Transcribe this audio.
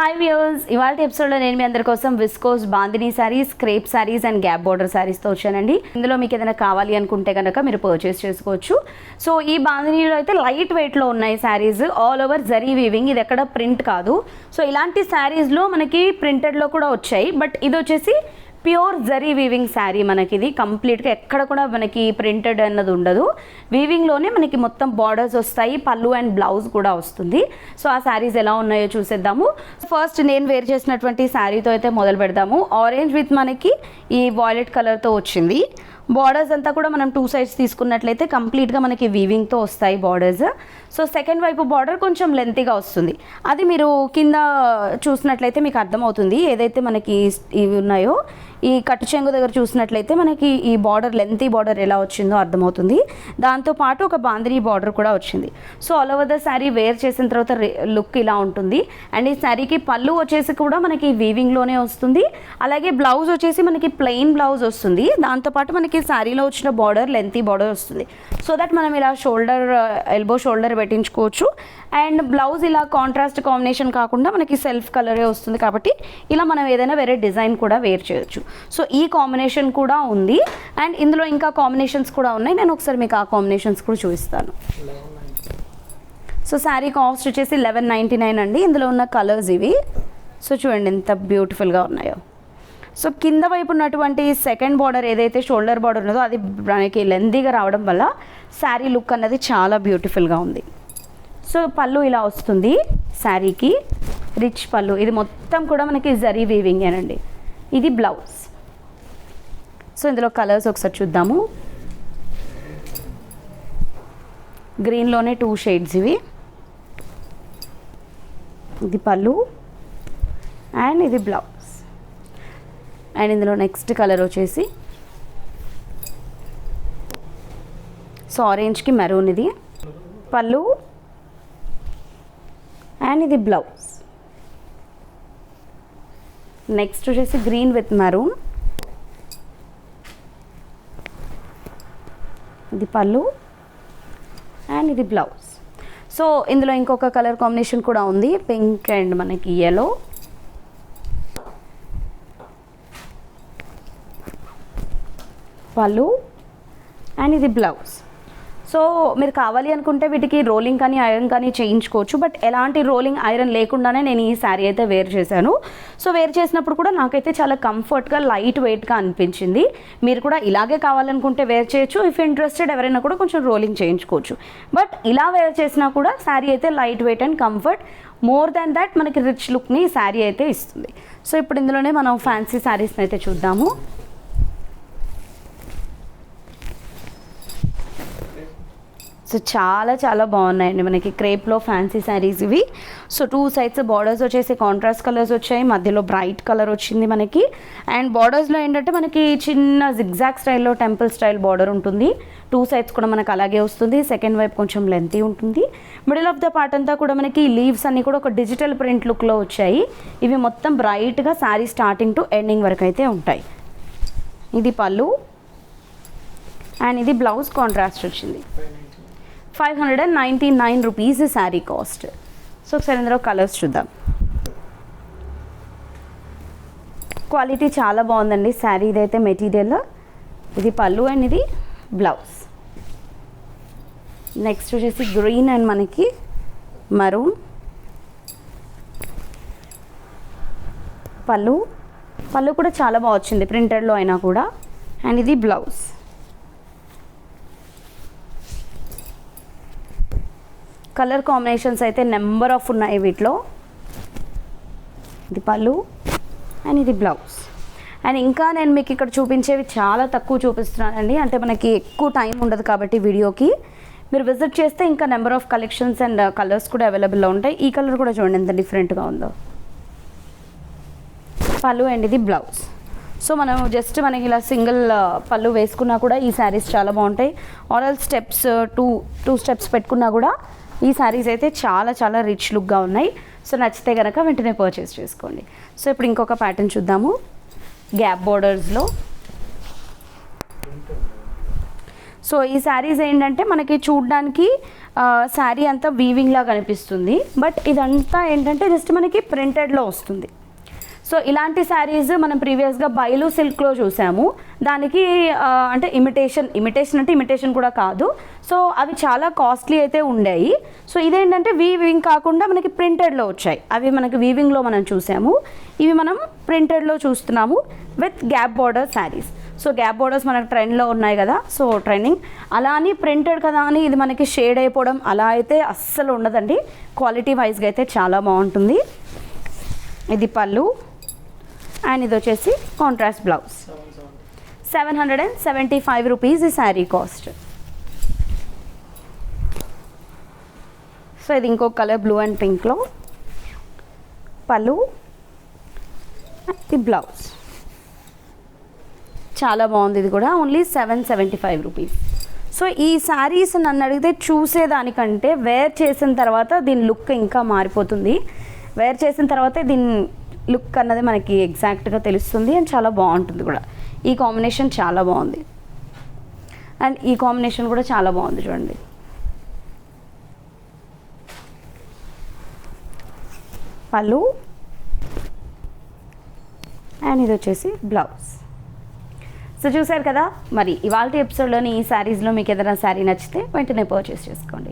Hi viewers, ఇవాళ ఎపిసోడ్లో నేను మీ అందరి కోసం viscose bandhani saris, crepe saris and gap border శారీస్తో వచ్చానండి. ఇందులో మీకు ఏదైనా కావాలి అనుకుంటే కనుక మీరు పర్చేస్ చేసుకోవచ్చు. సో ఈ బాందినీలో అయితే లైట్ వెయిట్లో ఉన్నాయి saris, all over zari weaving, ఇది ఎక్కడ ప్రింట్ కాదు. సో ఇలాంటి శారీస్లో మనకి ప్రింటెడ్లో కూడా వచ్చాయి, బట్ ఇది వచ్చేసి ప్యూర్ జరీ వీవింగ్ శారీ. మనకి ఇది కంప్లీట్గా ఎక్కడ కూడా మనకి ప్రింటెడ్ అన్నది ఉండదు. వీవింగ్లోనే మనకి మొత్తం బార్డర్స్ వస్తాయి, పళ్ళు అండ్ బ్లౌజ్ కూడా వస్తుంది. సో ఆ శారీస్ ఎలా ఉన్నాయో చూసేద్దాము. ఫస్ట్ నేను వేర్ చేసినటువంటి శారీతో అయితే మొదలు పెడదాము. ఆరెంజ్ విత్ మనకి ఈ వాయిలెట్ కలర్తో వచ్చింది. బార్డర్స్ అంతా కూడా మనం 2 సైడ్స్ తీసుకున్నట్లయితే కంప్లీట్గా మనకి వీవింగ్తో వస్తాయి బార్డర్స్. సో సెకండ్ వైపు బార్డర్ కొంచెం లెంతీగా వస్తుంది. అది మీరు కింద చూసినట్లయితే మీకు అర్థమవుతుంది. ఏదైతే మనకి ఇవి ఉన్నాయో ఈ కట్టు చెంగు దగ్గర చూసినట్లయితే మనకి ఈ బార్డర్ లెంతీ బార్డర్ ఎలా వచ్చిందో అర్థమవుతుంది. దాంతోపాటు ఒక బాందినీ బార్డర్ కూడా వచ్చింది. So all over the sari wear చేసిన తర్వాత లుక్ ఇలా ఉంటుంది. అండ్ ఈ శారీకి పళ్ళు వచ్చేసి కూడా మనకి వీవింగ్లోనే వస్తుంది. అలాగే బ్లౌజ్ వచ్చేసి మనకి ప్లెయిన్ బ్లౌజ్ వస్తుంది. దాంతోపాటు మనకి శారీలో వచ్చిన బార్డర్ లెంతీ బార్డర్ వస్తుంది. సో దట్ మనం ఇలా షోల్డర్ ఎల్బో షోల్డర్ పెట్టించుకోవచ్చు. అండ్ బ్లౌజ్ ఇలా కాంట్రాస్ట్ కాంబినేషన్ కాకుండా మనకి సెల్ఫ్ కలరే వస్తుంది కాబట్టి ఇలా మనం ఏదైనా వేరే డిజైన్ కూడా వేర్ చేయొచ్చు. సో ఈ కాంబినేషన్ కూడా ఉంది. అండ్ ఇందులో ఇంకా కాంబినేషన్స్ కూడా ఉన్నాయి. నేను ఒకసారి మీకు ఆ కాంబినేషన్స్ కూడా చూపిస్తాను. సో శారీ కాస్ట్ వచ్చేసి 1199 అండి. ఇందులో ఉన్న కలర్స్ ఇవి. సో చూడండి ఎంత బ్యూటిఫుల్గా ఉన్నాయో. సో కింద వైపు ఉన్నటువంటి సెకండ్ బార్డర్ ఏదైతే షోల్డర్ బార్డర్ ఉన్నదో అది మనకి లెంతీగా రావడం వల్ల శారీ లుక్ అన్నది చాలా బ్యూటిఫుల్గా ఉంది. సో పళ్ళు ఇలా వస్తుంది శారీకి, రిచ్ పళ్ళు. ఇది మొత్తం కూడా మనకి జరీ వీవింగేనండి. ఇది బ్లౌజ్. సో ఇందులో కలర్స్ ఒకసారి చూద్దాము. గ్రీన్లోనే 2 షేడ్స్ ఇవి. ఇది పళ్ళు అండ్ ఇది బ్లౌజ్. అండ్ ఇందులో నెక్స్ట్ కలర్ వచ్చేసి సో ఆరెంజ్కి మెరూన్. ఇది పళ్ళు అండ్ ఇది బ్లౌజ్. నెక్స్ట్ వచ్చేసి గ్రీన్ విత్ మెరూన్. ఇది పళ్ళు అండ్ ఇది బ్లౌజ్. సో ఇందులో ఇంకొక కలర్ కాంబినేషన్ కూడా ఉంది, పింక్ అండ్ మనకి yellow. పళ్ళు అండ్ ఇది బ్లౌజ్. సో మీరు కావాలి అనుకుంటే వీటికి రోలింగ్ కానీ ఐరన్ కానీ చేయించుకోవచ్చు. బట్ ఎలాంటి రోలింగ్ ఐరన్ లేకుండానే నేను ఈ శారీ అయితే వేర్ చేశాను. సో వేర్ చేసినప్పుడు కూడా నాకైతే చాలా కంఫర్ట్గా లైట్ వెయిట్గా అనిపించింది. మీరు కూడా ఇలాగే కావాలనుకుంటే వేర్ చేయొచ్చు. ఇఫ్ ఇంట్రెస్టెడ్ ఎవరైనా కూడా కొంచెం రోలింగ్ చేయించుకోవచ్చు. బట్ ఇలా వేర్ చేసినా కూడా శారీ అయితే light weight and comfort. More than that మనకి రిచ్ లుక్ని శారీ అయితే ఇస్తుంది. సో ఇప్పుడు ఇందులోనే మనం ఫ్యాన్సీ శారీస్ని అయితే చూద్దాము. సో చాలా చాలా బాగున్నాయండి మనకి క్రేప్లో ఫ్యాన్సీ శారీస్ ఇవి. సో 2 సైడ్స్ బార్డర్స్ వచ్చేసి కాంట్రాస్ట్ కలర్స్ వచ్చాయి, మధ్యలో బ్రైట్ కలర్ వచ్చింది మనకి. అండ్ బార్డర్స్లో ఏంటంటే మనకి చిన్న జిగ్జాగ్ స్టైల్లో టెంపుల్ స్టైల్ బార్డర్ ఉంటుంది. 2 సైడ్స్ కూడా మనకు అలాగే వస్తుంది. సెకండ్ వైపు కొంచెం లెంతీ ఉంటుంది. మిడిల్ ఆఫ్ ద పార్ట్ అంతా కూడా మనకి లీవ్స్ అన్నీ కూడా ఒక డిజిటల్ ప్రింట్ లుక్లో వచ్చాయి. ఇవి మొత్తం బ్రైట్గా శారీ స్టార్టింగ్ టు ఎండింగ్ వరకు అయితే ఉంటాయి. ఇది పళ్ళు అండ్ ఇది బ్లౌజ్ కాంట్రాస్ట్ వచ్చింది. 599 రూపీస్ శారీ కాస్ట్. సో ఒకసారి ఇందులో కలర్స్ చూద్దాం. క్వాలిటీ చాలా బాగుందండి శారీ. ఇదైతే మెటీరియల్. ఇది పళ్ళు అండ్ ఇది బ్లౌజ్. నెక్స్ట్ వచ్చేసి గ్రీన్ అండ్ మనకి మరూన్. పళ్ళు కూడా చాలా బాగా వచ్చింది ప్రింటెడ్లో అయినా కూడా. అండ్ ఇది బ్లౌజ్. కలర్ కాంబినేషన్స్ అయితే నెంబర్ ఆఫ్ ఉన్నాయి వీటిలో. ఇది పళ్ళు అండ్ ఇది బ్లౌజ్. అండ్ ఇంకా నేను మీకు ఇక్కడ చూపించేవి చాలా తక్కువ చూపిస్తున్నానండి. అంటే మనకి ఎక్కువ టైం ఉండదు కాబట్టి వీడియోకి. మీరు విజిట్ చేస్తే ఇంకా number of collections and colours కూడా అవైలబుల్లో ఉంటాయి. ఈ కలర్ కూడా చూడండి ఎంత డిఫరెంట్గా ఉందో. పళ్ళు అండ్ ఇది బ్లౌజ్. సో మనం జస్ట్ మనకి ఇలా సింగిల్ పళ్ళు వేసుకున్నా కూడా ఈ శారీస్ చాలా బాగుంటాయి. ఆరల్ స్టెప్స్ టూ స్టెప్స్ పెట్టుకున్నా కూడా ఈ శారీస్ అయితే చాలా చాలా రిచ్ లుక్గా ఉన్నాయి. సో నచ్చితే కనుక వెంటనే పర్చేస్ చేసుకోండి. సో ఇప్పుడు ఇంకొక ప్యాటర్న్ చూద్దాము. గ్యాప్ బోర్డర్స్లో సో ఈ శారీస్ ఏంటంటే మనకి చూడడానికి శారీ అంతా వీవింగ్లా కనిపిస్తుంది, బట్ ఇదంతా ఏంటంటే జస్ట్ మనకి ప్రింటెడ్లో వస్తుంది. సో ఇలాంటి శారీస్ మనం ప్రీవియస్గా బయలు సిల్క్లో చూసాము. దానికి అంటే ఇమిటేషన్ కూడా కాదు. సో అవి చాలా కాస్ట్లీ అయితే ఉండేవి. సో ఇదేంటంటే వీవింగ్ కాకుండా మనకి ప్రింటెడ్లో వచ్చాయి. అవి మనకి వీవింగ్లో మనం చూసాము, ఇవి మనం ప్రింటెడ్లో చూస్తున్నాము with gap border saris. So gap borders మనకు ట్రెండ్లో ఉన్నాయి కదా, సో ట్రెండింగ్ అలా అని ప్రింటెడ్ కదా అని ఇది మనకి షేడ్ అయిపోవడం అలా అయితే అస్సలు ఉండదండి. క్వాలిటీ వైజ్గా అయితే చాలా బాగుంటుంది. ఇది పళ్ళు అండ్ ఇది వచ్చేసి కాంట్రాస్ట్ బ్లౌజ్. 775 రూపీస్ ఈ శారీ కాస్ట్. సో ఇది ఇంకో కలర్ బ్లూ అండ్ పింక్లో పళ్ళు, ఇది బ్లౌజ్. చాలా బాగుంది. ఇది కూడా ఓన్లీ 775 రూపీస్. సో ఈ శారీస్ నన్ను అడిగితే చూసేదానికంటే వేర్ చేసిన తర్వాత దీని లుక్ ఇంకా మారిపోతుంది. వేర్ చేసిన తర్వాత దీని లుక్ అన్నది మనకి ఎగ్జాక్ట్గా తెలుస్తుంది అండ్ చాలా బాగుంటుంది కూడా. ఈ కాంబినేషన్ చాలా బాగుంది అండ్ ఈ కాంబినేషన్ కూడా చాలా బాగుంది చూడండి. పళ్ళు అండ్ ఇది వచ్చేసి బ్లౌజ్. సో చూసారు కదా, మరి ఇవాళ ఎపిసోడ్లోని ఈ శారీస్లో మీకు ఏదైనా శారీ నచ్చితే వెంటనే పర్చేస్ చేసుకోండి.